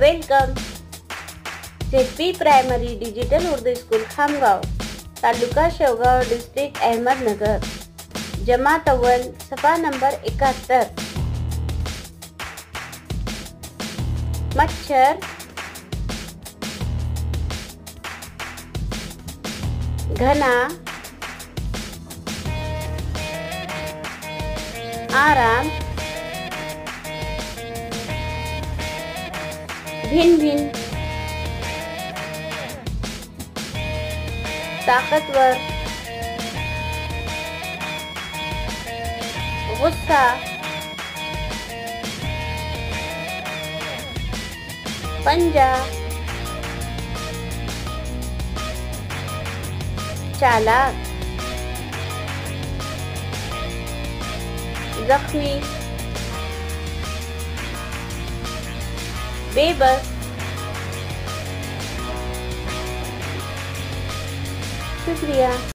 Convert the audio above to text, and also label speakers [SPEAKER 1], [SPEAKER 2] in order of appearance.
[SPEAKER 1] Welcome. JP primary digital Urdu school Khamgaon, taluka Shevgaon, district Ahmednagar. जमात अव्वल, सफ़ा नंबर 71। मच्छर, घना, आराम, भिन्न भिन्न, ताकतवर, गुस्सा, पंजा, चालाक, जख्मी, बेबस। शुक्रिया।